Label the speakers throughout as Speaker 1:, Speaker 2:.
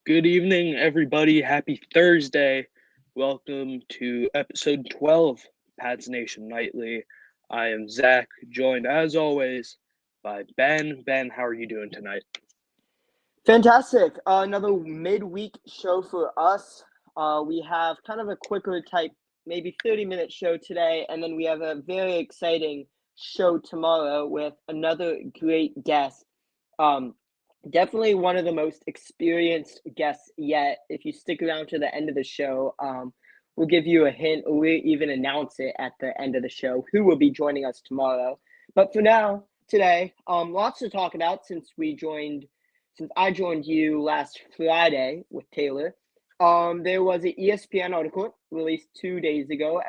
Speaker 1: Good evening, everybody. Happy Thursday. Welcome to episode 12, Pats Nation Nightly. I am Zach, joined as always by Ben. Ben, how are you doing tonight?
Speaker 2: Fantastic. Another midweek show for us. We have kind of a quicker type, maybe 30-minute show today, and then we have a very exciting show tomorrow with another great guest. Definitely one of the most experienced guests yet. If you stick around to the end of the show, we'll give you a hint, or we'll even announce it at the end of the show who will be joining us tomorrow. But for now, today, lots to talk about since I joined you last Friday with Taylor. There was an ESPN article released 2 days ago,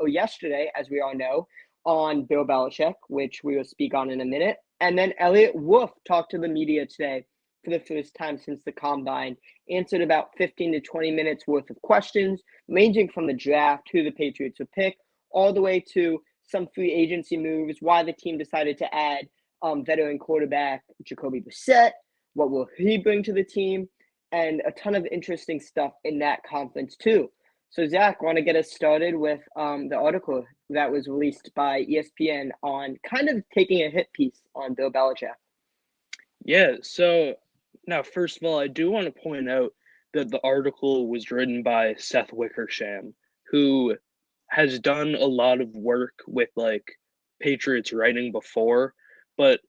Speaker 2: yesterday, as we all know, on Bill Belichick, which we will speak on in a minute. And then Elliot Wolf talked to the media today for the first time since the Combine, answered about 15 to 20 minutes worth of questions, ranging from the draft, who the Patriots would pick, all the way to some free agency moves, why the team decided to add veteran quarterback Jacoby Brissett, what will he bring to the team, and a ton of interesting stuff in that conference too. So Zach, want to get us started with the article that was released by ESPN on kind of taking a hit piece on Bill Belichick?
Speaker 1: Yeah, so now, first of all, I do want to point out that the article was written by Seth Wickersham, who has done a lot of work with Patriots writing before, but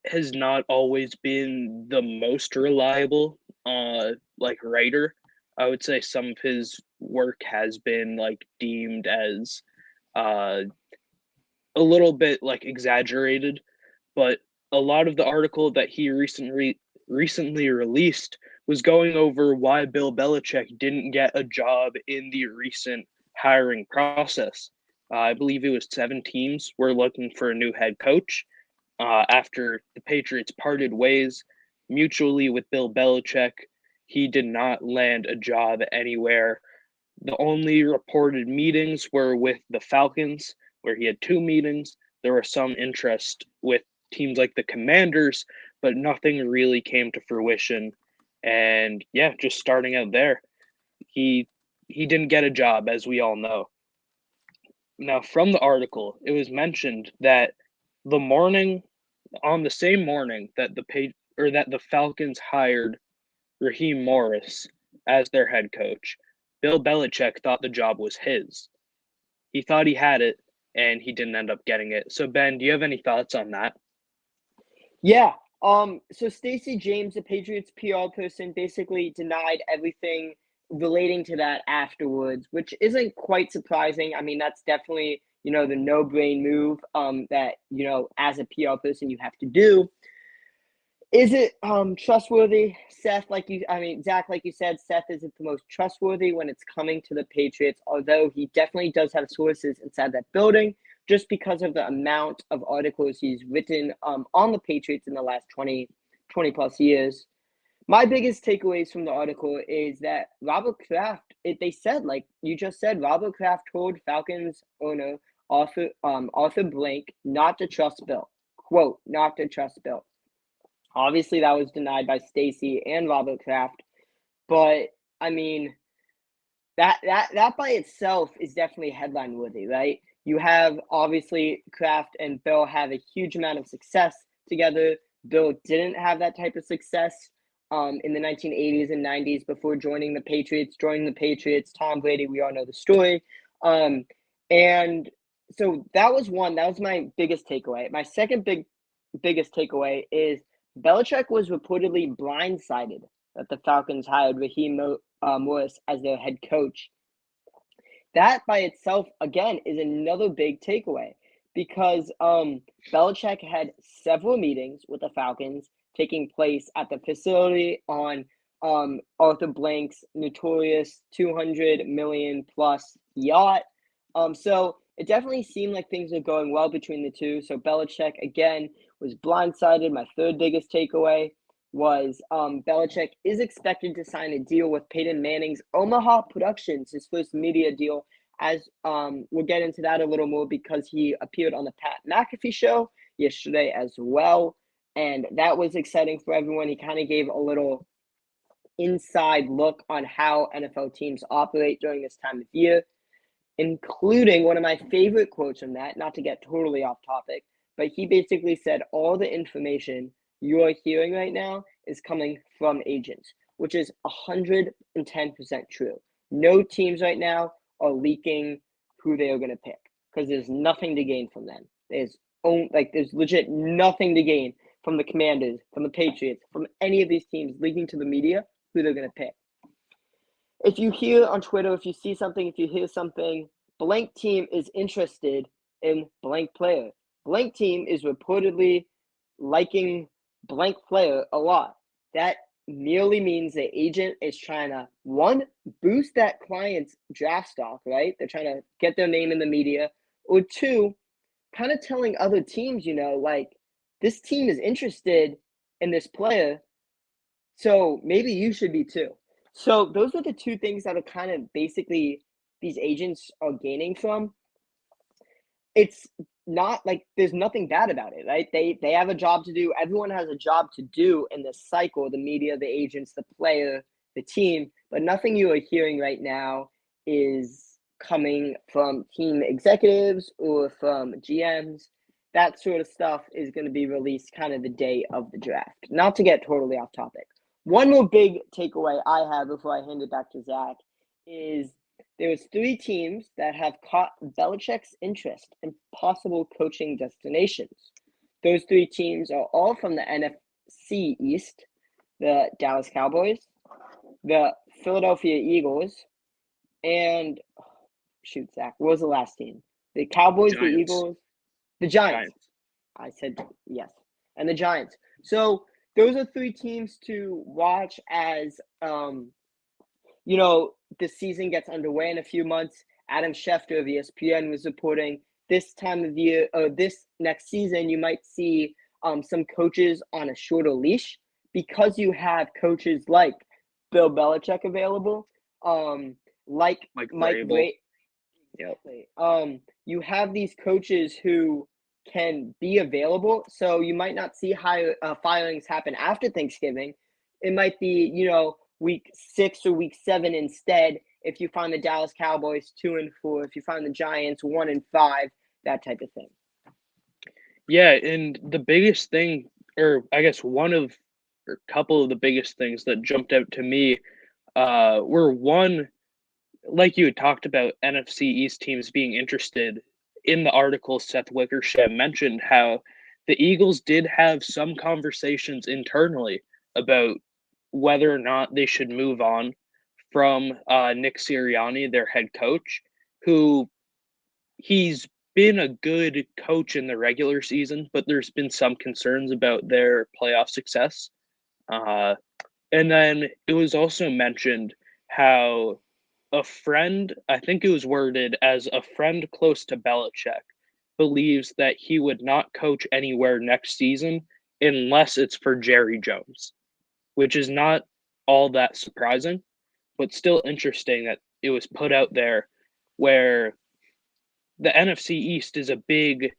Speaker 1: has not always been the most reliable writer. I would say some of his work has been deemed as a little bit exaggerated, but a lot of the article that he recently released was going over why Bill Belichick didn't get a job in the recent hiring process. I believe it was 7 teams were looking for a new head coach. After the Patriots parted ways mutually with Bill Belichick, he did not land a job anywhere. The only reported meetings were with the Falcons, where he had 2 meetings. There was some interest with teams like the Commanders, but nothing really came to fruition. And yeah, just starting out there, he didn't get a job, as we all know. Now, from the article, it was mentioned that on the same morning that the Falcons hired Raheem Morris as their head coach, Bill Belichick thought the job was his. He thought he had it, and he didn't end up getting it. So, Ben, do you have any thoughts on that?
Speaker 2: Yeah. So Stacey James, the Patriots PR person, basically denied everything relating to that afterwards, which isn't quite surprising. I mean, that's definitely, the no-brain move that, as a PR person you have to do. Is it trustworthy? Zach, like you said, Seth isn't the most trustworthy when it's coming to the Patriots, although he definitely does have sources inside that building just because of the amount of articles he's written on the Patriots in the last 20 plus years. My biggest takeaways from the article is that Robert Kraft, they said, like you just said, Robert Kraft told Falcons owner Arthur Blank not to trust Bill. Quote, not to trust Bill. Obviously, that was denied by Stacey and Robert Kraft, but I mean, that by itself is definitely headline worthy, right? You have obviously Kraft and Bill have a huge amount of success together. Bill didn't have that type of success in the 1980s and 90s before joining the Patriots. Joining the Patriots, Tom Brady, we all know the story. And so that was one. That was my biggest takeaway. My second biggest takeaway is Belichick was reportedly blindsided that the Falcons hired Raheem Morris as their head coach. That by itself, again, is another big takeaway because Belichick had several meetings with the Falcons taking place at the facility on Arthur Blank's notorious 200 million plus yacht. So it definitely seemed like things were going well between the two. So Belichick, again, was blindsided. My third biggest takeaway was Belichick is expected to sign a deal with Peyton Manning's Omaha Productions, his first media deal. As we'll get into that a little more because he appeared on the Pat McAfee show yesterday as well. And that was exciting for everyone. He kind of gave a little inside look on how NFL teams operate during this time of year, including one of my favorite quotes from that, not to get totally off topic, but he basically said all the information you're hearing right now is coming from agents, which is 110% true. No teams right now are leaking who they are going to pick because there's nothing to gain from them. There's legit nothing to gain from the Commanders, from the Patriots, from any of these teams leaking to the media who they're going to pick. If you hear on Twitter, if you see something, if you hear something, blank team is interested in blank player. Blank team is reportedly liking blank player a lot. That merely means the agent is trying to, one, boost that client's draft stock, right? They're trying to get their name in the media. Or two, kind of telling other teams, like, this team is interested in this player, so maybe you should be too. So those are the two things that are kind of basically these agents are gaining from. It's not like there's nothing bad about it, right? They have a job to do. Everyone has a job to do in this cycle, the media, the agents, the player, the team. But nothing you are hearing right now is coming from team executives or from GMs. That sort of stuff is going to be released kind of the day of the draft. Not to get totally off topic. One more big takeaway I have before I hand it back to Zach is there was 3 teams that have caught Belichick's interest in possible coaching destinations. Those 3 teams are all from the NFC East: the Dallas Cowboys, the Philadelphia Eagles, and shoot, Zach, what was the last team? The Cowboys,
Speaker 1: Giants.
Speaker 2: the Eagles, the Giants. I said yes, and the Giants. So those are 3 teams to watch as the season gets underway in a few months. Adam Schefter of ESPN was reporting this time of year, or this next season, you might see some coaches on a shorter leash because you have coaches like Bill Belichick available, like Mike Vrabel. Exactly. You have these coaches who can be available, so you might not see firings happen after Thanksgiving. It might be, week 6 or week 7 instead. If you find the Dallas Cowboys 2-4, if you find the Giants 1-5, that type of thing.
Speaker 1: Yeah, and the biggest thing, or I guess a couple of the biggest things that jumped out to me, were one, like you had talked about, NFC East teams being interested. In the article, Seth Wickersham mentioned how the Eagles did have some conversations internally about whether or not they should move on from Nick Sirianni, their head coach, who he's been a good coach in the regular season, but there's been some concerns about their playoff success. And then it was also mentioned how a friend, I think it was worded as a friend close to Belichick, believes that he would not coach anywhere next season unless it's for Jerry Jones, which is not all that surprising, but still interesting that it was put out there where the NFC East is a big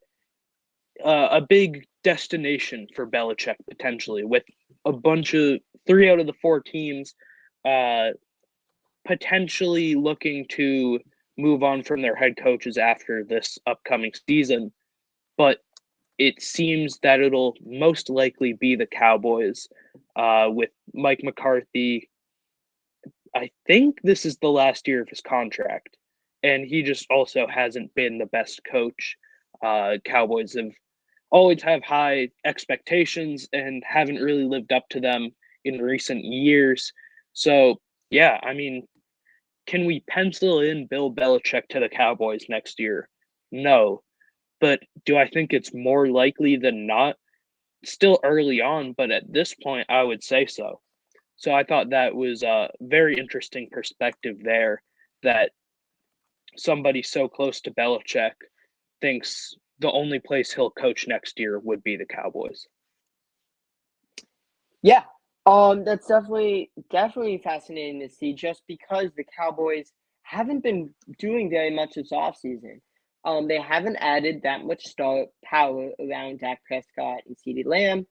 Speaker 1: destination for Belichick potentially, with a bunch of 3 out of the 4 teams potentially looking to move on from their head coaches after this upcoming season. But it seems that it'll most likely be the Cowboys with Mike McCarthy. I think this is the last year of his contract, and he just also hasn't been the best coach. Cowboys have always have high expectations and haven't really lived up to them in recent years. So, yeah, I mean, can we pencil in Bill Belichick to the Cowboys next year? No. But do I think it's more likely than not? Still early on, but at this point, I would say so. So I thought that was a very interesting perspective there that somebody so close to Belichick thinks the only place he'll coach next year would be the Cowboys.
Speaker 2: Yeah, that's definitely fascinating to see just because the Cowboys haven't been doing very much this offseason. They haven't added that much star power around Dak Prescott and CeeDee Lamb,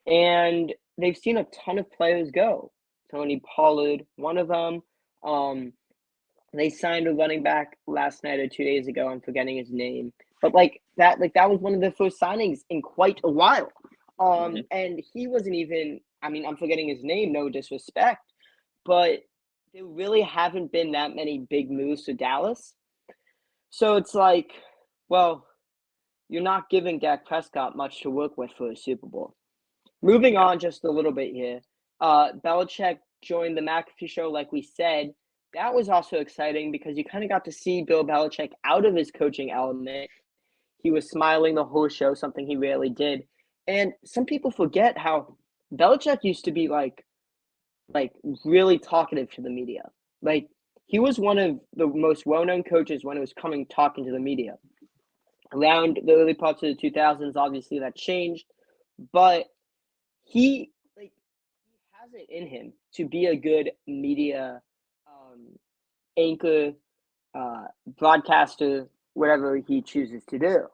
Speaker 2: and they've seen a ton of players go. Tony Pollard, one of them. They signed a running back last night or 2 days ago. I'm forgetting his name, but that was one of the first signings in quite a while. And he wasn't even. I mean, I'm forgetting his name. No disrespect, but there really haven't been that many big moves to Dallas. So it's like, well, you're not giving Dak Prescott much to work with for a Super Bowl. Moving on just a little bit here. Belichick joined the McAfee show, like we said. That was also exciting because you kind of got to see Bill Belichick out of his coaching element. He was smiling the whole show, something he rarely did. And some people forget how Belichick used to be like really talkative to the media. Like he was one of the most well-known coaches when it was coming talking to the media. Around the early parts of the 2000s, obviously that changed, but he has it in him to be a good media anchor, broadcaster, whatever he chooses to do.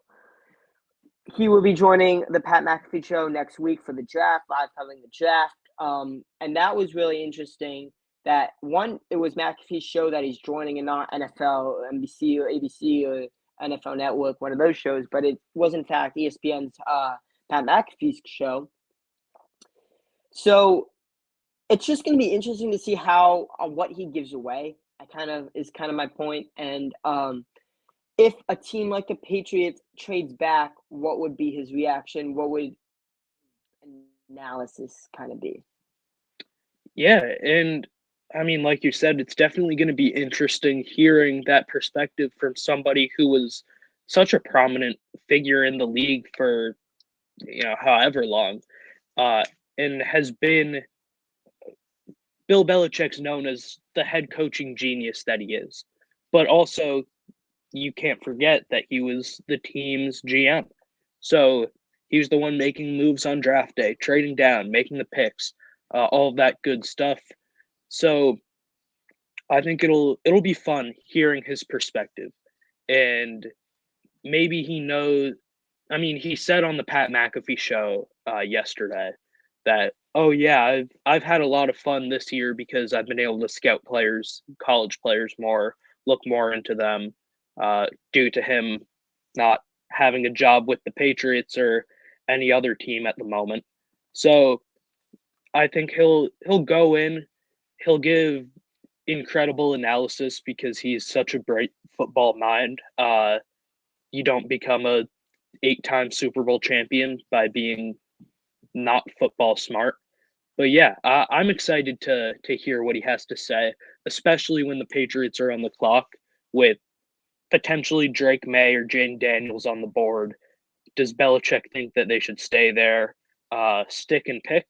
Speaker 2: He will be joining the Pat McAfee show next week for the draft, live covering the draft. And that was really interesting. That one, it was McAfee's show that he's joining, and not NFL, or NBC, or ABC, or NFL Network, one of those shows. But it was in fact ESPN's Pat McAfee's show. So it's just going to be interesting to see how what he gives away. Is kind of my point. And if a team like the Patriots trades back, what would be his reaction? What would analysis kind of be?
Speaker 1: Yeah, and I mean, like you said, it's definitely going to be interesting hearing that perspective from somebody who was such a prominent figure in the league for however long, uh, and has been. Bill Belichick's known as the head coaching genius that he is, but also you can't forget that he was the team's GM. So he was the one making moves on draft day, trading down, making the picks, all of that good stuff. So I think it'll be fun hearing his perspective, and maybe he knows. I mean, he said on the Pat McAfee show yesterday that, oh yeah, I've had a lot of fun this year because I've been able to scout players, college players more, look more into them, due to him not having a job with the Patriots or any other team at the moment. So I think he'll go in, he'll give incredible analysis because he's such a bright football mind. You don't become a 8-time Super Bowl champion by being not football smart. But yeah, I'm excited to hear what he has to say, especially when the Patriots are on the clock with potentially Drake May or Jane Daniels on the board. Does Belichick think that they should stay there, stick and pick,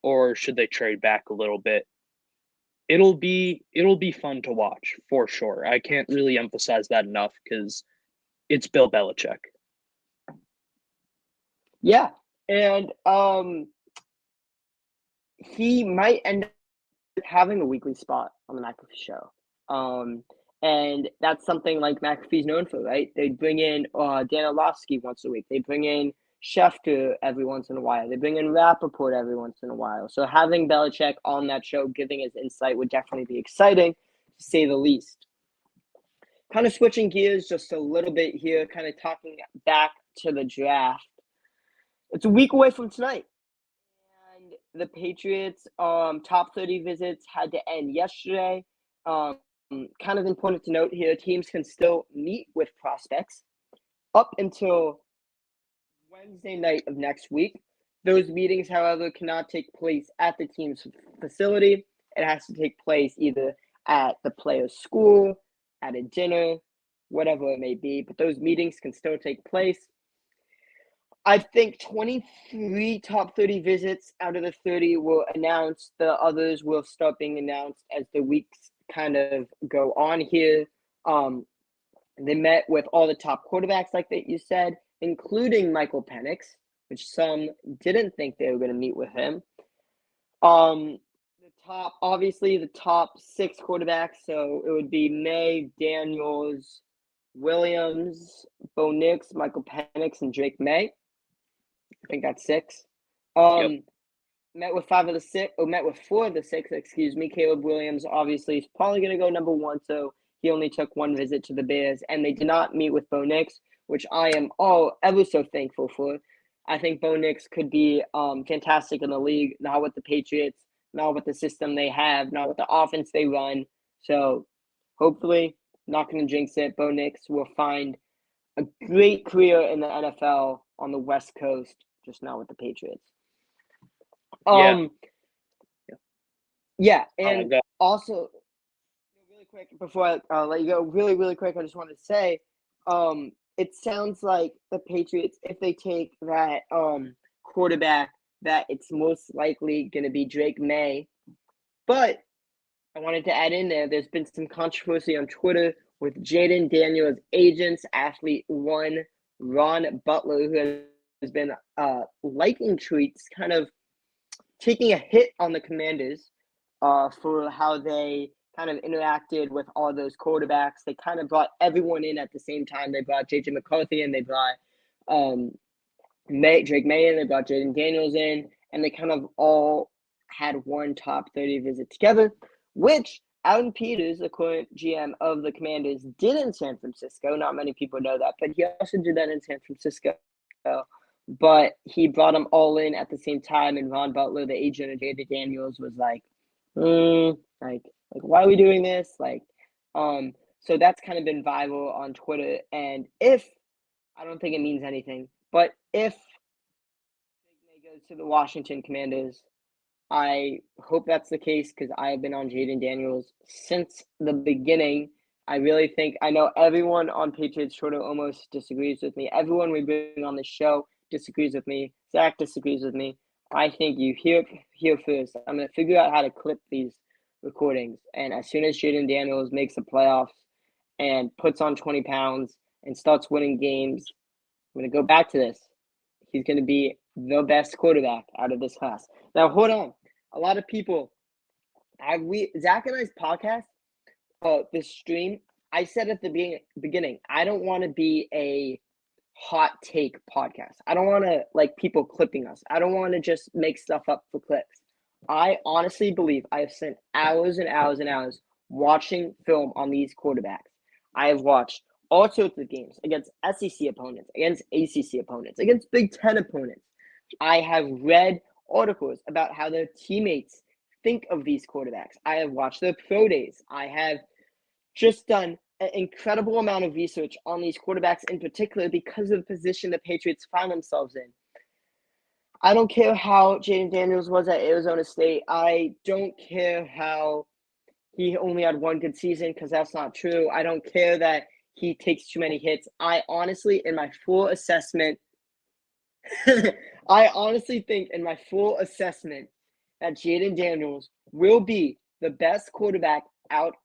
Speaker 1: or should they trade back a little bit? It'll be fun to watch for sure. I can't really emphasize that enough because it's Bill Belichick.
Speaker 2: Yeah, and he might end up having a weekly spot on the McAfee show. And that's something like McAfee's known for, right? They bring in Dan Orlovsky once a week. They bring in Schefter every once in a while. They bring in Rappaport every once in a while. So having Belichick on that show giving his insight would definitely be exciting, to say the least. Kind of switching gears just a little bit here, kind of talking back to the draft. It's a week away from tonight. And the Patriots top 30 visits had to end yesterday. Kind of important to note here, teams can still meet with prospects up until Wednesday night of next week. Those meetings, however, cannot take place at the team's facility. It has to take place either at the player's school, at a dinner, whatever it may be. But those meetings can still take place. I think 23 top 30 visits out of the 30 were announced. The others will start being announced as the weeks kind of go on here. They met with all the top quarterbacks, like that you said, including Michael Penix, which some didn't think they were going to meet with him. The top 6 quarterbacks. So it would be May, Daniels, Williams, Bo Nix, Michael Penix, and Drake May. I think that's 6.
Speaker 1: Yep.
Speaker 2: Met with 4 of the 6, excuse me. Caleb Williams obviously is probably going to go number 1, so he only took 1 visit to the Bears, and they did not meet with Bo Nix, which I am ever so thankful for. I think Bo Nix could be fantastic in the league, not with the Patriots, not with the system they have, not with the offense they run. So hopefully, not going to jinx it, Bo Nix will find a great career in the NFL on the West Coast, just not with the Patriots. And also, really quick before I let you go, really quick, I just wanted to say, it sounds like the Patriots, if they take that quarterback, that it's most likely going to be Drake May. But I wanted to add in there's been some controversy on Twitter with Jaden Daniels' agents, athlete 1, Ron Butler, who has been liking tweets, kind of taking a hit on the Commanders for how they kind of interacted with all those quarterbacks. They kind of brought everyone in at the same time. They brought J.J. McCarthy in, they brought Drake May in, they brought Jaden Daniels in, and they kind of all had one top 30 visit together, which Alan Peters, the current GM of the Commanders, did in San Francisco. Not many people know that, but he also did that in San Francisco. But he brought them all in at the same time, and Ron Butler, the agent of Jaden Daniels, was like, why are we doing this? So that's kind of been viral on Twitter. And I don't think it means anything, but if Drake May goes to the Washington Commanders, I hope that's the case because I have been on Jaden Daniels since the beginning. I know everyone on Patriots Twitter almost disagrees with me. Everyone we bring on the show disagrees with me. Zach disagrees with me. I think you hear first. I'm going to figure out how to clip these recordings. And as soon as Jaden Daniels makes the playoffs and puts on 20 pounds and starts winning games, I'm going to go back to this. He's going to be the best quarterback out of this class. Now, hold on. A lot of people, Zach and I's podcast, this stream, I said at the beginning, I don't want to be a hot take podcast. I don't want to people clipping us. I don't want to just make stuff up for clicks. I honestly believe I have spent hours and hours and hours watching film on these quarterbacks. I have watched all sorts of games against SEC opponents, against ACC opponents, against Big Ten opponents. I have read articles about how their teammates think of these quarterbacks. I have watched their pro days. I have just done an incredible amount of research on these quarterbacks in particular because of the position the Patriots find themselves in. I don't care how Jaden Daniels was at Arizona State. I don't care how he only had one good season because that's not true. I don't care that he takes too many hits. I honestly, in my full assessment, I honestly think in my full assessment that Jaden Daniels will be the best quarterback out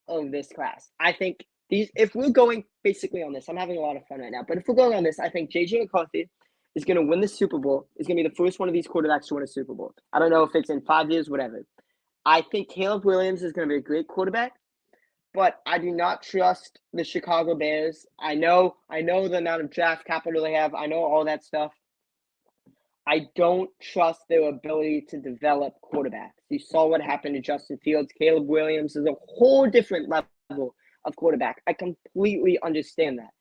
Speaker 2: of this class. I think if we're going basically on this, I'm having a lot of fun right now, but if we're going on this, I think J.J. McCarthy is going to win the Super Bowl, is going to be the first one of these quarterbacks to win a Super Bowl. I don't know if it's in 5 years, whatever. I think Caleb Williams is going to be a great quarterback, but I do not trust the Chicago Bears. I know the amount of draft capital they have. I know all that stuff. I don't trust their ability to develop quarterbacks. You saw what happened to Justin Fields. Caleb Williams is a whole different level of quarterback. I completely understand that.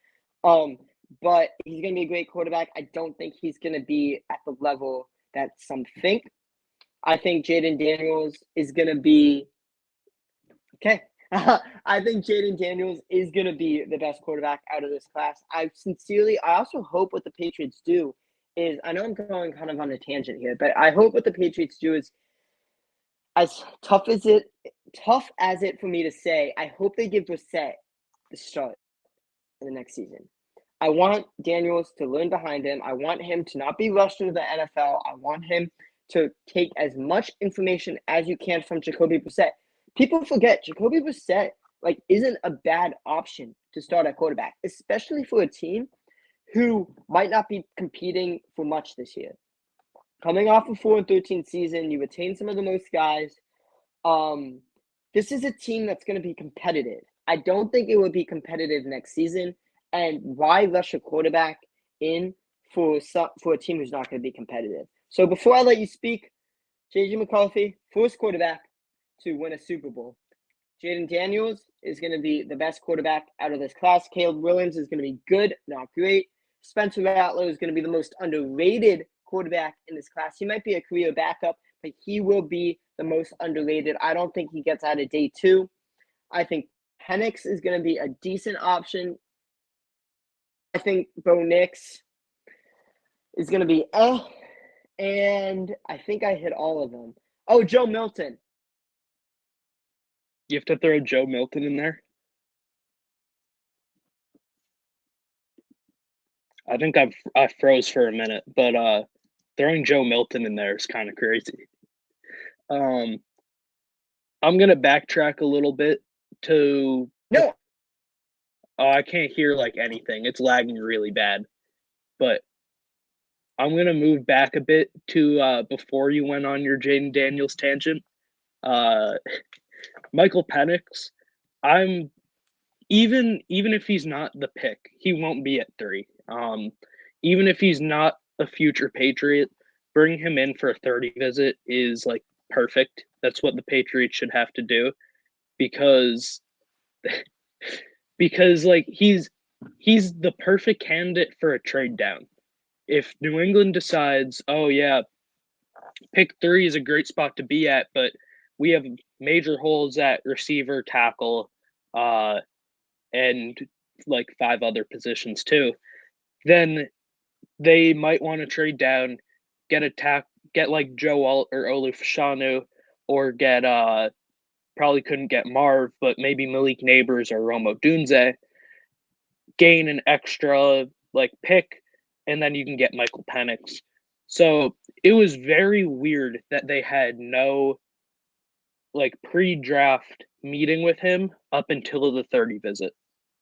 Speaker 2: but he's going to be a great quarterback. I don't think he's going to be at the level that some think. I think Jaden Daniels is going to be okay. I think Jaden Daniels is going to be the best quarterback out of this class. I also hope what the Patriots do is, I know I'm going kind of on a tangent here, but I hope what the Patriots do is, as tough as it for me to say, I hope they give Brissett the start in the next season. I want Daniels to learn behind him. I want him to not be rushed into the NFL. I want him to take as much information as you can from Jacoby Brissett. People forget Jacoby Brissett isn't a bad option to start at quarterback, especially for a team who might not be competing for much this year. Coming off a 4-13 season, you retain some of the most guys. This is a team that's going to be competitive. I don't think it will be competitive next season. And why rush a quarterback in for a team who's not going to be competitive? So before I let you speak, J.J. McCarthy, first quarterback to win a Super Bowl. Jaden Daniels is going to be the best quarterback out of this class. Caleb Williams is going to be good, not great. Spencer Rattler is going to be the most underrated quarterback in this class. He might be a career backup, but he will be the most underrated. I don't think he gets out of day 2. I think Penix is going to be a decent option. I think Bo Nix is going to be and I think I hit all of them. Oh, Joe Milton.
Speaker 1: You have to throw Joe Milton in there? I think I froze for a minute, but throwing Joe Milton in there is kind of crazy. I'm gonna backtrack a little bit to
Speaker 2: No.
Speaker 1: Oh, I can't hear anything. It's lagging really bad. But I'm gonna move back a bit to before you went on your Jaden Daniels tangent. Michael Penix, I'm even if he's not the pick, he won't be at 3. Even if he's not a future Patriot, bringing him in for a 30 visit is perfect. That's what the Patriots should have to do because he's the perfect candidate for a trade down. If New England decides, oh yeah, pick 3 is a great spot to be at, but we have major holes at receiver, tackle, and 5 other positions too, then they might want to trade down, get Joe Alt or Olu Fashanu, or get probably couldn't get Marv, but maybe Malik Neighbors or Romo Dunze, gain an extra pick, and then you can get Michael Penix. So it was very weird that they had no pre-draft meeting with him up until the 30 visit,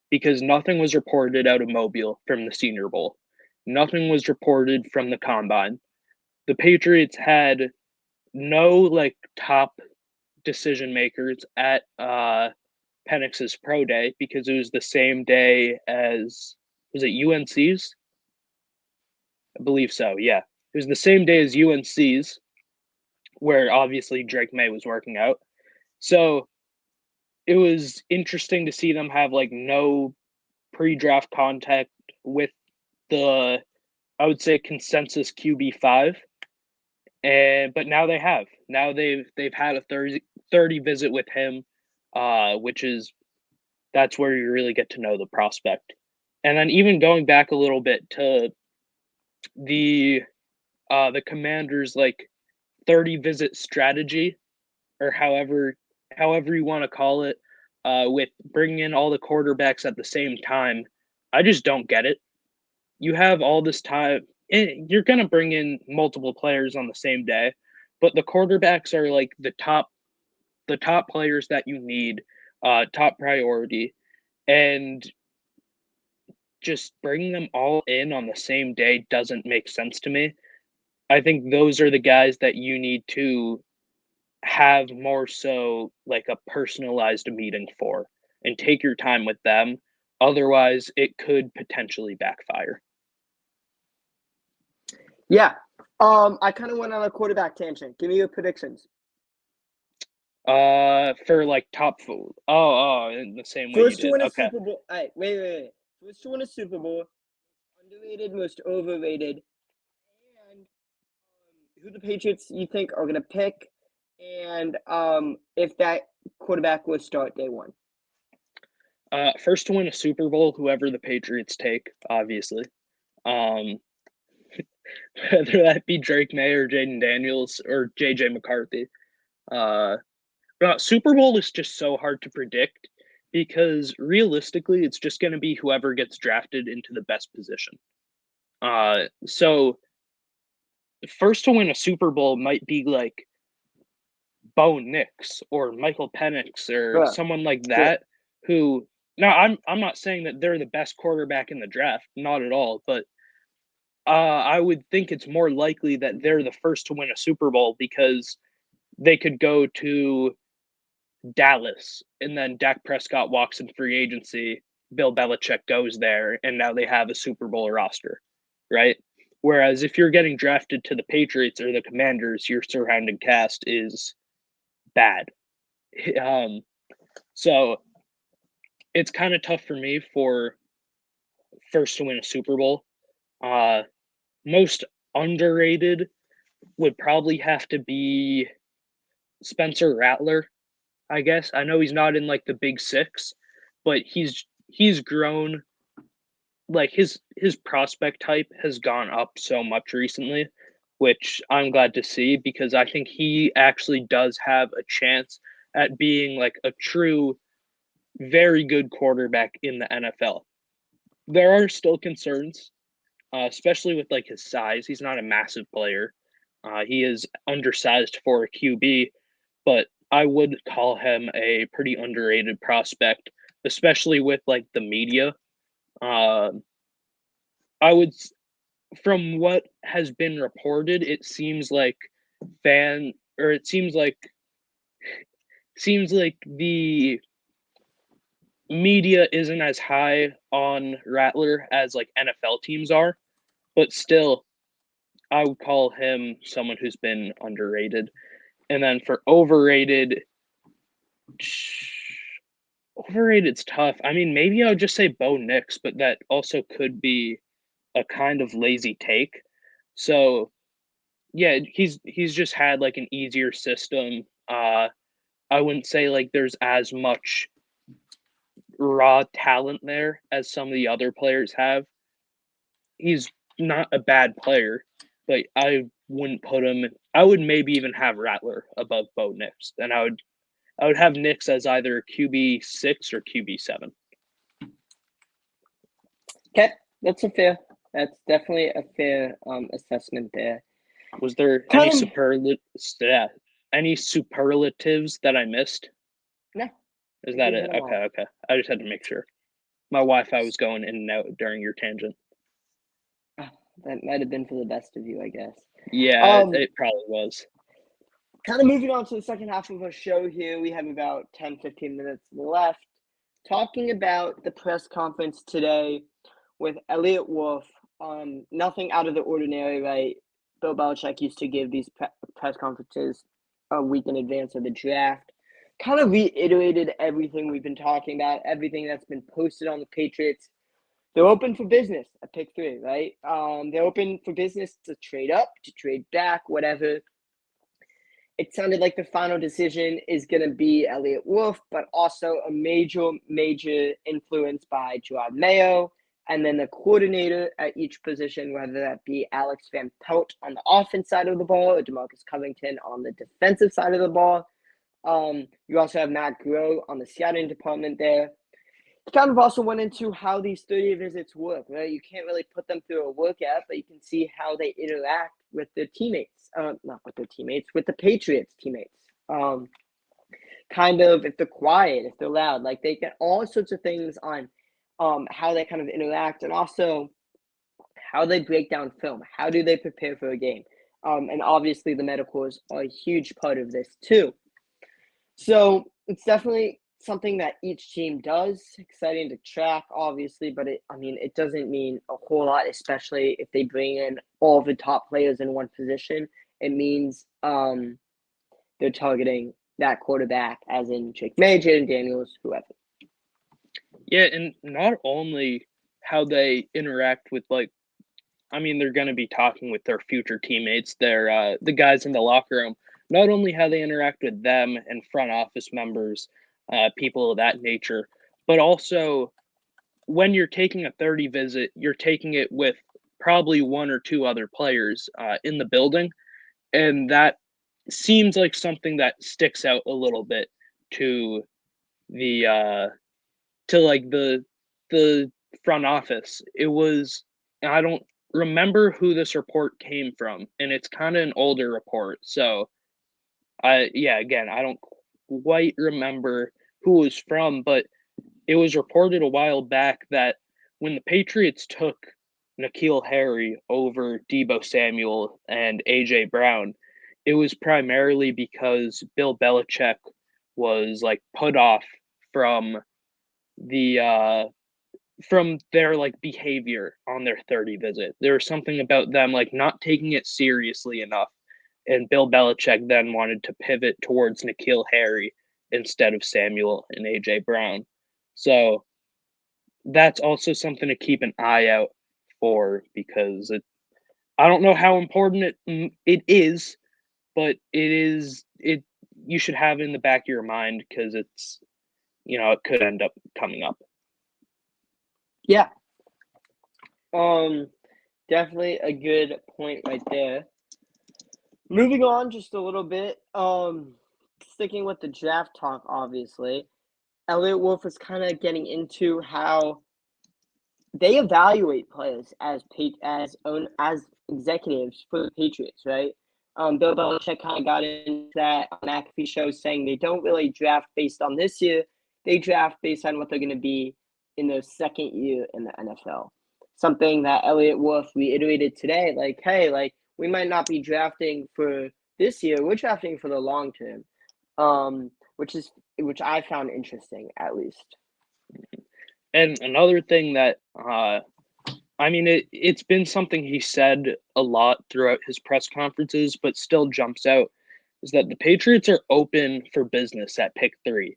Speaker 1: because nothing was reported out of Mobile from the Senior Bowl. Nothing was reported from the Combine. The Patriots had no top decision makers at Penix's pro day because it was the same day as, was it UNC's? I believe so, yeah. It was the same day as UNC's, where obviously Drake May was working out. So it was interesting to see them have no pre-draft contact with the, I would say, consensus QB5. But now they have. Now they've had a 30 visit with him, which is, that's where you really get to know the prospect. And then even going back a little bit to the Commanders 30 visit strategy, or however you want to call it, with bringing in all the quarterbacks at the same time. I just don't get it. You have all this time. You're going to bring in multiple players on the same day, but the quarterbacks are the top players that you need, top priority, and just bringing them all in on the same day doesn't make sense to me. I think those are the guys that you need to have more so a personalized meeting for, and take your time with them. Otherwise, it could potentially backfire.
Speaker 2: Yeah. I kind of went on a quarterback tangent. Give me your predictions.
Speaker 1: For top food. In the same way
Speaker 2: First
Speaker 1: you
Speaker 2: to
Speaker 1: did.
Speaker 2: win a
Speaker 1: Okay.
Speaker 2: Super Bowl. All right, wait. First to win a Super Bowl. underrated, most overrated, and who the Patriots you think are going to pick, and if that quarterback would start day one.
Speaker 1: First to win a Super Bowl, whoever the Patriots take, obviously. Um, whether that be Drake May or Jaden Daniels or JJ McCarthy. But Super Bowl is just so hard to predict because realistically, it's just going to be whoever gets drafted into the best position. So first to win a Super Bowl might be like Bo Nix or Michael Penix or someone like that. Who now I'm not saying that they're the best quarterback in the draft, not at all, but I would think it's more likely that they're the first to win a Super Bowl because they could go to Dallas and then Dak Prescott walks in free agency, Bill Belichick goes there, and now they have a Super Bowl roster, right? Whereas if you're getting drafted to the Patriots or the Commanders, your surrounding cast is bad. So it's kind of tough for me for first to win a Super Bowl. Most underrated would probably have to be Spencer Rattler, I guess. I know he's not in like the big six, but he's grown. Like his prospect type has gone up so much recently, which I'm glad to see because I think he actually does have a chance at being like a true, very good quarterback in the NFL. There are still concerns, especially with like his size. He's not a massive player. He is undersized for a QB, but I would call him a pretty underrated prospect, especially with like the media. I would, from what has been reported, it seems like it seems like the media isn't as high on Rattler as like NFL teams are, but still, I would call him someone who's been underrated. And then for overrated's tough. I mean, maybe I would just say Bo Nix, but that also could be a kind of lazy take. So yeah, he's just had like an easier system. I wouldn't say like there's as much raw talent there as some of the other players have. He's not a bad player, but I wouldn't put him. I would maybe even have Rattler above Bo Nix, and I would have Nix as either QB6 or QB7.
Speaker 2: Okay, that's definitely a fair assessment there.
Speaker 1: Was there any superlatives that I missed?
Speaker 2: No.
Speaker 1: Is that it? Okay. I just had to make sure. My Wi-Fi was going in and out during your tangent.
Speaker 2: That might have been for the best of you, I guess.
Speaker 1: Yeah, it probably was.
Speaker 2: Kind of moving on to the second half of our show here. We have about 10, 15 minutes left. Talking about the press conference today with Elliott Wolf. Nothing out of the ordinary, right? Bill Belichick used to give these press conferences a week in advance of the draft. Kind of reiterated everything we've been talking about, everything that's been posted on the Patriots. They're open for business at pick 3, right? They're open for business to trade up, to trade back, whatever. It sounded like the final decision is going to be Elliott Wolf, but also a major influence by Gerard Mayo, and then the coordinator at each position, whether that be Alex Van Pelt on the offense side of the ball or DeMarcus Covington on the defensive side of the ball. You also have Matt Groh on the scouting department there. He kind of also went into how these 30 visits work, right? You can't really put them through a workout, but you can see how they interact with their teammates. Not with their teammates, with the Patriots teammates. Kind of if they're quiet, if they're loud, like they get all sorts of things on how they kind of interact, and also how they break down film. How do they prepare for a game? And obviously the medicals are a huge part of this too. So it's definitely something that each team does. Exciting to track, obviously, but it doesn't mean a whole lot, especially if they bring in all the top players in one position. It means they're targeting that quarterback, as in Drake May, Jaden Daniels, whoever.
Speaker 1: Yeah, and not only how they interact with like I mean, they're going to be talking with their future teammates, their the guys in the locker room, not only how they interact with them and front office members, people of that nature, but also when you're taking a 30 visit, you're taking it with probably one or two other players in the building, and that seems like something that sticks out a little bit to the to like the front office. It was I don't remember who this report came from, and it's kind of an older report. So again, I don't quite remember who it was from, but it was reported a while back that when the Patriots took N'Keal Harry over Deebo Samuel and AJ Brown, it was primarily because Bill Belichick was like put off from the from their like behavior on their 30 visit. There was something about them like not taking it seriously enough. And Bill Belichick then wanted to pivot towards N'Keal Harry instead of Samuel and AJ Brown. So that's also something to keep an eye out for because I don't know how important it is, but it you should have it in the back of your mind because it's it could end up coming up.
Speaker 2: Yeah. Definitely a good point right there. Moving on just a little bit, sticking with the draft talk, obviously, Elliot Wolf was kind of getting into how they evaluate players as executives for the Patriots, right? Bill Belichick kind of got into that on McAfee show, saying they don't really draft based on this year; they draft based on what they're going to be in their second year in the NFL. Something that Elliot Wolf reiterated today, like, hey, like we might not be drafting for this year; we're drafting for the long term, which I found interesting, at least.
Speaker 1: And another thing that I mean, it's been something he said a lot throughout his press conferences, but still jumps out is that the Patriots are open for business at pick 3.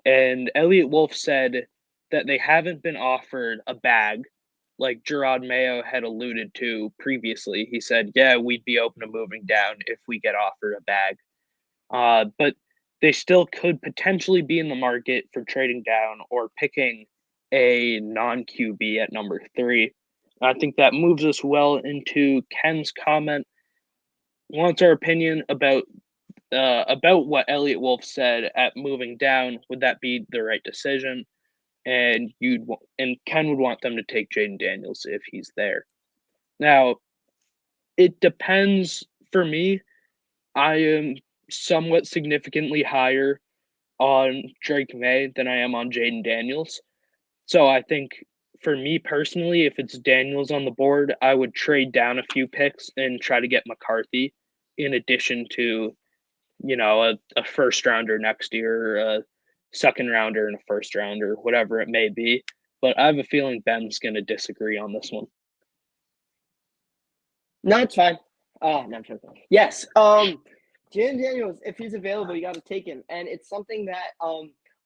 Speaker 1: And Elliot Wolf said that they haven't been offered a bag like Gerard Mayo had alluded to previously. He said, yeah, we'd be open to moving down if we get offered a bag. But they still could potentially be in the market for trading down or picking a non QB at number 3. I think that moves us well into Ken's comment. Wants our opinion about what Elliot Wolf said at moving down. Would that be the right decision? And Ken would want them to take Jaden Daniels if he's there. Now, it depends. For me, I am somewhat significantly higher on Drake May than I am on Jaden Daniels. So I think for me personally, if it's Daniels on the board, I would trade down a few picks and try to get McCarthy in addition to, a first rounder next year, a second rounder and a first rounder, whatever it may be. But I have a feeling Ben's going to disagree on this one.
Speaker 2: No, it's fine. Oh, no, I'm joking. Yes. Jaden Daniels, if he's available, you got to take him. And it's something that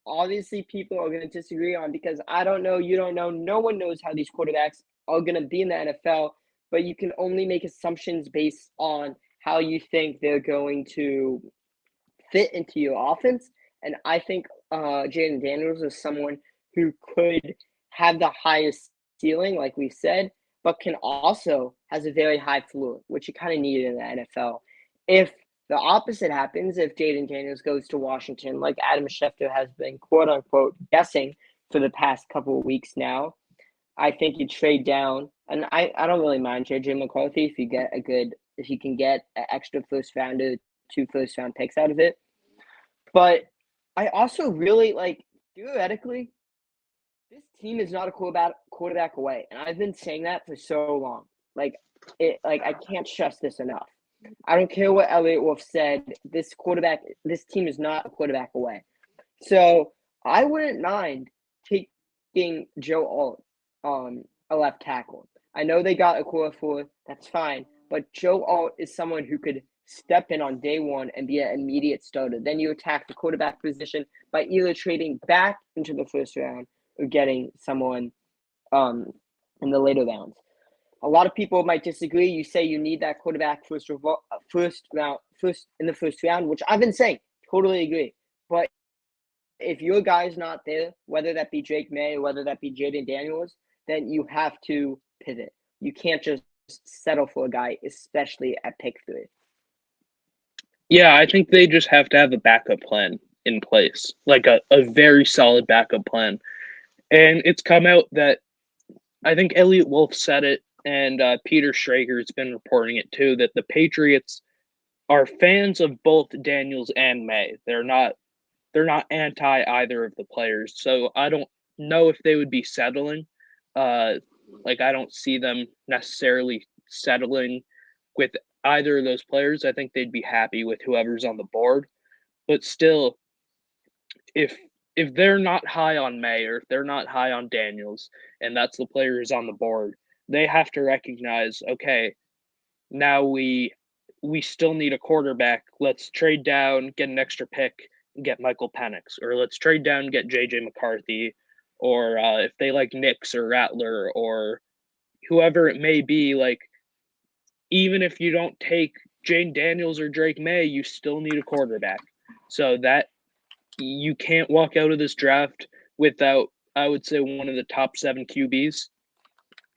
Speaker 2: obviously people are going to disagree on because I don't know, you don't know, no one knows how these quarterbacks are going to be in the NFL, but you can only make assumptions based on how you think they're going to fit into your offense. And I think Jaden Daniels is someone who could have the highest ceiling, like we said, but can also has a very high floor, which you kind of need in the NFL. If the opposite happens, if Jaden Daniels goes to Washington, like Adam Schefter has been quote unquote guessing for the past couple of weeks now, I think you trade down, and I don't really mind JJ McCarthy if you can get an extra first rounder, 2 first round picks out of it. But I also really theoretically, this team is not a quarterback away, and I've been saying that for so long. I can't stress this enough. I don't care what Elliot Wolf said. This team is not a quarterback away. So I wouldn't mind taking Joe Alt on a left tackle. I know they got Okorafor, that's fine, but Joe Alt is someone who could step in on day one and be an immediate starter. Then you attack the quarterback position by either trading back into the first round or getting someone in the later rounds. A lot of people might disagree. You say you need that quarterback first in the first round, which I've been saying. Totally agree. But if your guy's not there, whether that be Drake May or whether that be Jaden Daniels, then you have to pivot. You can't just settle for a guy, especially at pick 3.
Speaker 1: Yeah, I think they just have to have a backup plan in place, like a very solid backup plan. And it's come out that I think Elliot Wolf said it, and Peter Schrager's been reporting it too, that the Patriots are fans of both Daniels and May. They're not anti either of the players. So I don't know if they would be settling. Like I don't see them necessarily settling with either of those players. I think they'd be happy with whoever's on the board. But still, if they're not high on May or if they're not high on Daniels and that's the player who's on the board, they have to recognize, okay, now we still need a quarterback. Let's trade down, get an extra pick, and get Michael Penix, or let's trade down and get JJ McCarthy, or if they like Nix or Rattler or whoever it may be, like even if you don't take Jane Daniels or Drake May, you still need a quarterback. So that you can't walk out of this draft without, I would say, one of the top 7 QBs,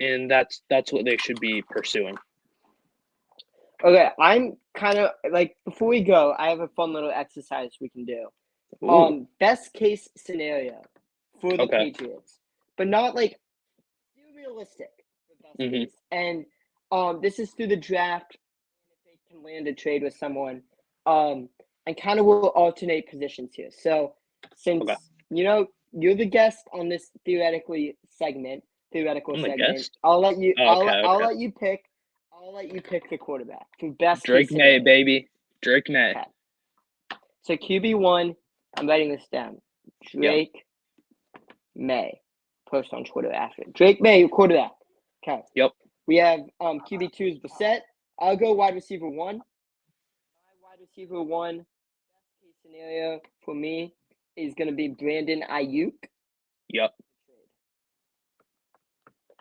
Speaker 1: and that's what they should be pursuing.
Speaker 2: Okay, I'm kind of like, before we go, I have a fun little exercise we can do. Best case scenario for the Patriots, but not like realistic. The best case. And this is through the draft. If they can land a trade with someone, and kind of will alternate positions here. So since you're the guest on this theoretical segment, I'll let you. I'll let you pick. I'll let you pick the quarterback for best.
Speaker 1: Drake May, baby. Drake May.
Speaker 2: Okay. So QB1, I'm writing this down. Drake May. Post on Twitter after. Drake May, your quarterback. Okay.
Speaker 1: Yep.
Speaker 2: We have QB2 is Brissett. I'll go wide receiver 1. My wide receiver 1, best case scenario for me is going to be Brandon Ayuk.
Speaker 1: Yep.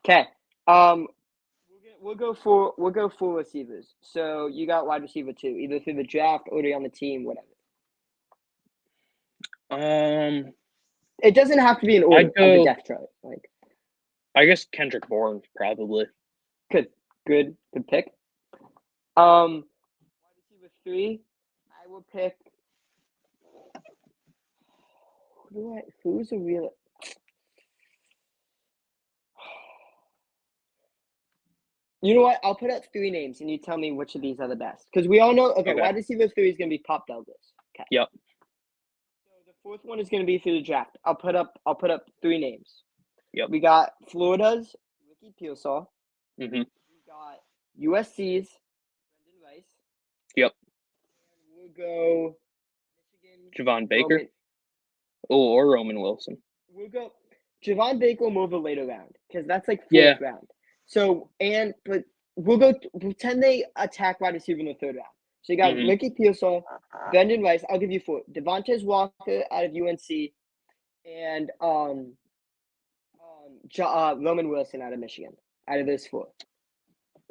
Speaker 2: Okay. We'll go for receivers. So you got wide receiver 2, either through the draft or on the team, whatever. It doesn't have to be in order of the depth chart. Like,
Speaker 1: I guess Kendrick Bourne probably.
Speaker 2: Good pick. Wide receiver 3, I will pick. Who's a real? You know what? I'll put up 3 names, and you tell me which of these are the best. Because we all know. Okay, wide receiver 3 is going to be Pop Douglas. Okay.
Speaker 1: Yep.
Speaker 2: So the 4th one is going to be through the draft. I'll put up 3 names.
Speaker 1: Yep.
Speaker 2: We got Florida's Ricky Pearsall.
Speaker 1: We
Speaker 2: got USC's Brendan Rice.
Speaker 1: Yep.
Speaker 2: And we'll go Michigan.
Speaker 1: Javon Baker. Or Roman Wilson.
Speaker 2: We'll go Javon Baker will move a later round because that's like 4th round. So but we'll go pretend they attack wide receiver in the 3rd round. So you got Ricky Pearsall, Brendan Rice. I'll give you 4. Devontae Walker out of UNC, and Roman Wilson out of Michigan. Out of those 4.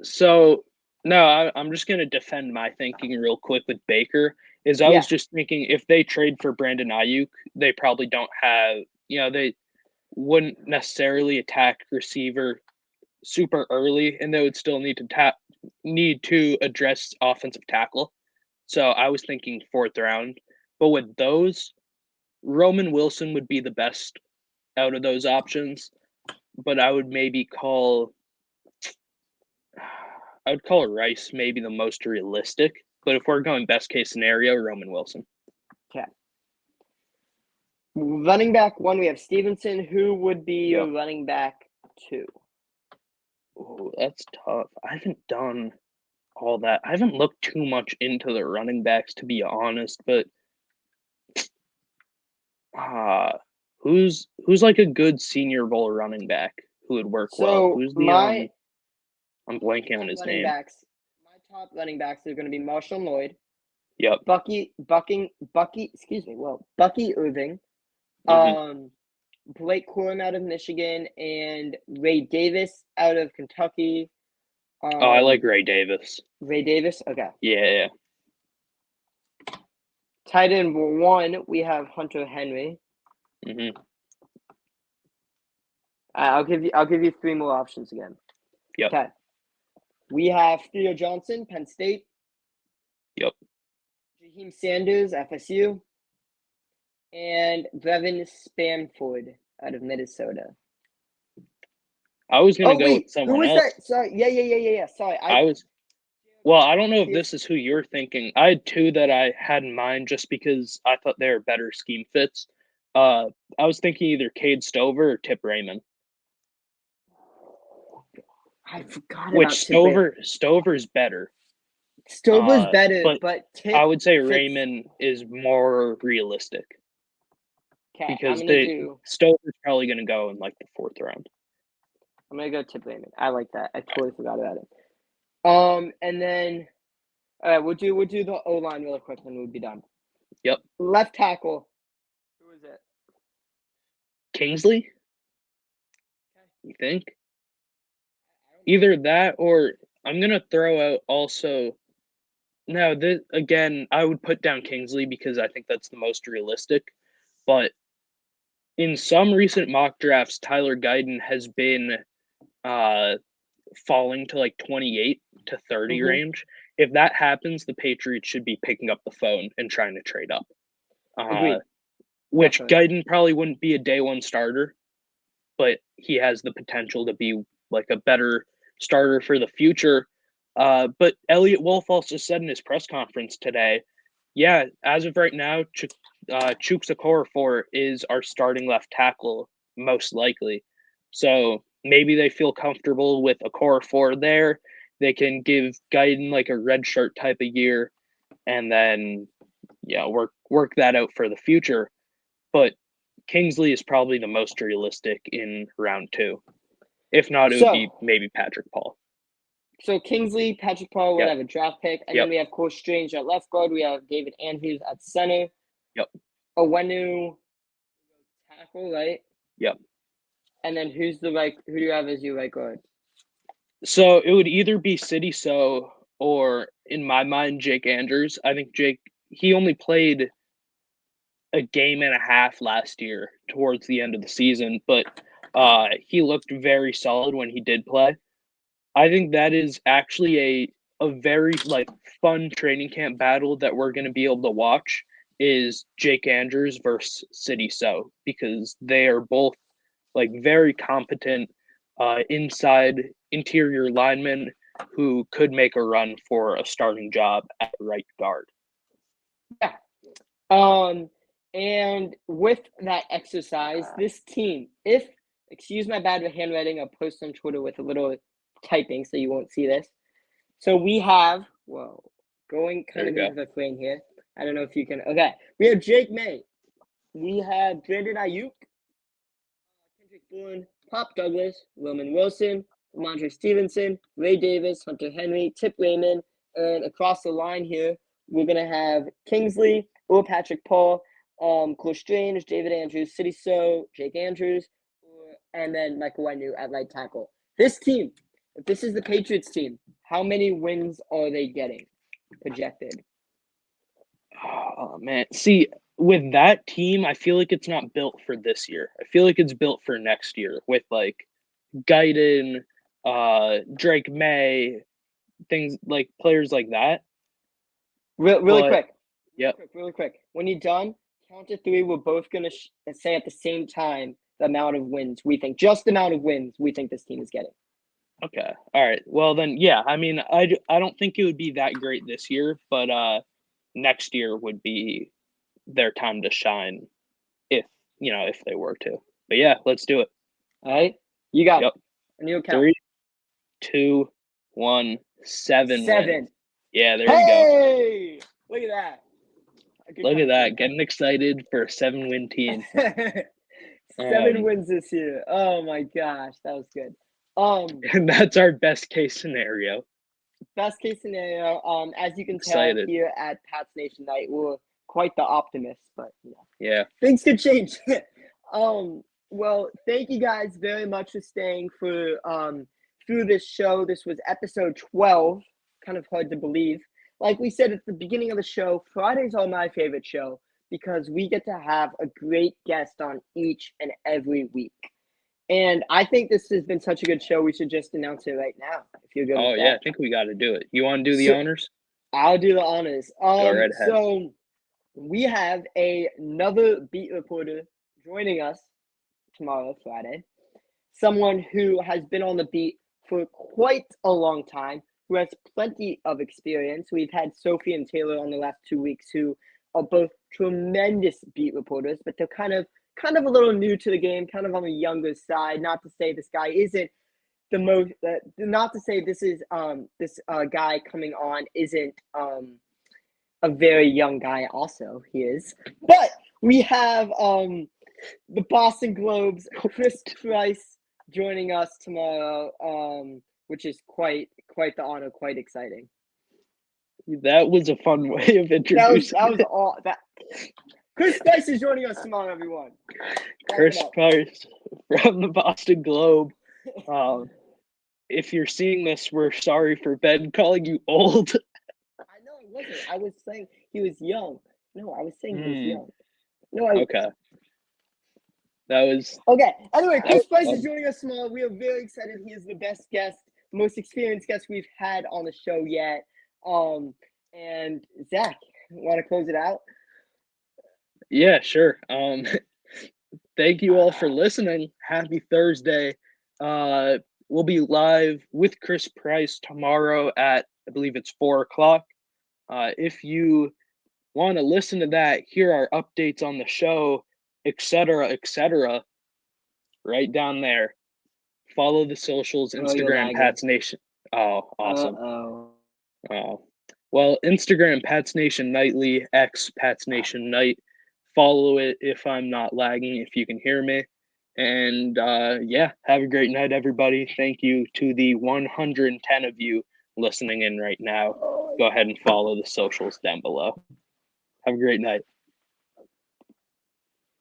Speaker 1: So no, I'm just gonna defend my thinking real quick with Baker. I was just thinking if they trade for Brandon Ayuk, they probably don't have. They wouldn't necessarily attack receiver super early, and they would still need to address offensive tackle. So I was thinking 4th round, but with those, Roman Wilson would be the best out of those options. But I would call Rice maybe the most realistic. But if we're going best case scenario, Roman Wilson.
Speaker 2: Okay. Running back 1, we have Stevenson. Who would be your running back 2?
Speaker 1: Oh, that's tough. I haven't done all that. I haven't looked too much into the running backs, to be honest. But who's like a good Senior Bowl running back who would work well? Who's the I'm blanking on his name.
Speaker 2: My top running backs are going to be Marshall Lloyd.
Speaker 1: Yep.
Speaker 2: Bucky Irving. Blake Corum out of Michigan and Ray Davis out of Kentucky.
Speaker 1: Oh, I like Ray Davis.
Speaker 2: Ray Davis? Okay.
Speaker 1: Yeah.
Speaker 2: Tight end 1, we have Hunter Henry.
Speaker 1: Mm-hmm.
Speaker 2: I'll give you 3 more options again.
Speaker 1: Yep.
Speaker 2: Okay. We have Theo Johnson, Penn State.
Speaker 1: Yep.
Speaker 2: Jaheim Sanders, FSU. And Brevin Spamford out of Minnesota.
Speaker 1: I was going to go with
Speaker 2: who was
Speaker 1: someone else.
Speaker 2: that? Sorry. Yeah. Sorry.
Speaker 1: Well, I don't know if this is who you're thinking. I had 2 that I had in mind just because I thought they were better scheme fits. I was thinking either Cade Stover or Tip Raymond.
Speaker 2: I forgot
Speaker 1: Which Stover's better.
Speaker 2: Stover's better, but Tip
Speaker 1: I would say
Speaker 2: fits.
Speaker 1: Raymond is more realistic.
Speaker 2: Okay,
Speaker 1: Because Stover's probably going to go in like the 4th round.
Speaker 2: I'm gonna go Tip Raymond. I like that. I totally forgot about it. And then, all right, we'll do the O line real quick, then we'll be done.
Speaker 1: Yep.
Speaker 2: Left tackle. Who is it?
Speaker 1: Kingsley? You think? Either that or I'm gonna throw out also. Now, again, I would put down Kingsley because I think that's the most realistic. But in some recent mock drafts, Tyler Guyton has been falling to like 28 to 30 range. If that happens, the Patriots should be picking up the phone and trying to trade up. Which Guyton probably wouldn't be a day 1 starter, but he has the potential to be like a better starter for the future. But Elliot Wolf also said in his press conference today, yeah, as of right now, Chuks Okorafor is our starting left tackle, most likely. So maybe they feel comfortable with Okorafor there. They can give Guyton like a red shirt type of year and then work that out for the future. But Kingsley is probably the most realistic in round 2. If not, it would be maybe Patrick Paul.
Speaker 2: So Kingsley, Patrick Paul would have a draft pick. And then we have Cole Strange at left guard. We have David Andrews at center.
Speaker 1: Yep.
Speaker 2: Owenu tackle, right?
Speaker 1: Yep.
Speaker 2: And then who do you have as your right guard?
Speaker 1: So it would either be City So or, in my mind, Jake Andrews. I think he only played a game and a half last year towards the end of the season, but he looked very solid when he did play. I think that is actually a very like fun training camp battle that we're going to be able to watch is Jake Andrews versus City So, because they are both like very competent interior linemen who could make a run for a starting job at right guard.
Speaker 2: Yeah. And with that exercise, this team, excuse my bad handwriting, I'll post on Twitter with a little typing so you won't see this. So we have, going kind of into the frame here. I don't know if you can. Okay. We have Jake May. We have Brandon Ayuk, Kendrick Bourne, Pop Douglas, Roman Wilson, Ramondre Stevenson, Ray Davis, Hunter Henry, Tip Raymond, and across the line here, we're going to have Kingsley, or Patrick Paul, Cole Strange, David Andrews, City So, Jake Andrews, and then Michael Wenu at right tackle. This team, if this is the Patriots team, how many wins are they getting projected?
Speaker 1: Oh, man. See, with that team, I feel like it's not built for this year. I feel like it's built for next year with like Guyton, Drake May, things like players like that.
Speaker 2: Really quick.
Speaker 1: Yep.
Speaker 2: Really quick. When you're done, count to 3. We're both going to say at the same time the amount of wins we think, just the amount of wins we think this team is getting.
Speaker 1: Okay. All right. Well, then, yeah. I mean, I don't think it would be that great this year, but next year would be their time to shine if they were to. But yeah, let's do it.
Speaker 2: All right. You got it. And you count.
Speaker 1: 3, 2, 1, 7 wins. Yeah, there
Speaker 2: you go. Hey! Look at that.
Speaker 1: Look at that. Getting excited for a 7-win team.
Speaker 2: 7 wins this year. Oh my gosh, that was good.
Speaker 1: And that's our best case scenario.
Speaker 2: Best case scenario. As you can tell here at Pats Nation Night, we're quite the optimists, but
Speaker 1: yeah,
Speaker 2: things could change. Well, thank you guys very much for staying for through this show. This was episode 12. Kind of hard to believe. Like we said at the beginning of the show, Fridays are my favorite show because we get to have a great guest on each and every week. And I think this has been such a good show. We should just announce it right now, if you're good
Speaker 1: Oh,
Speaker 2: with
Speaker 1: yeah,
Speaker 2: that.
Speaker 1: I think we got to do it. You want to do the
Speaker 2: So-
Speaker 1: honors?
Speaker 2: I'll do the honors.
Speaker 1: Go right ahead.
Speaker 2: So we have another beat reporter joining us tomorrow, Friday. Someone who has been on the beat for quite a long time, who has plenty of experience. We've had Sophie and Taylor on the last 2 weeks, who are both tremendous beat reporters, but they're kind of a little new to the game, kind of on the younger side. Not to say this guy isn't the most, not to say this is this guy coming on isn't a very young guy. Also, he is, but we have the Boston Globe's Chris Price joining us tomorrow, which is quite the honor, quite exciting.
Speaker 1: That was a fun way of introducing.
Speaker 2: That was all that. Chris Price is joining us tomorrow, everyone.
Speaker 1: Chris Price from the Boston Globe. If you're seeing this, we're sorry for Ben calling you old.
Speaker 2: I know it wasn't. I was saying he was young. No, I was saying he was young. No,
Speaker 1: okay. That was
Speaker 2: okay. Anyway, Chris Price is joining us tomorrow. We are very excited. He is the best guest, most experienced guest we've had on the show yet. And Zach, want to close it out?
Speaker 1: Yeah, sure. Thank you all for listening. Happy Thursday. We'll be live with Chris Price tomorrow at, I believe it's 4:00. If you want to listen to that, hear our updates on the show, etc., right down there. Follow the socials, Instagram, Pats Nation. Oh, awesome. Oh, well, Instagram, Pats Nation Nightly, X, Pats Nation Night. Follow it if I'm not lagging, if you can hear me. And yeah, have a great night, everybody. Thank you to the 110 of you listening in right now. Go ahead and follow the socials down below. Have a great night.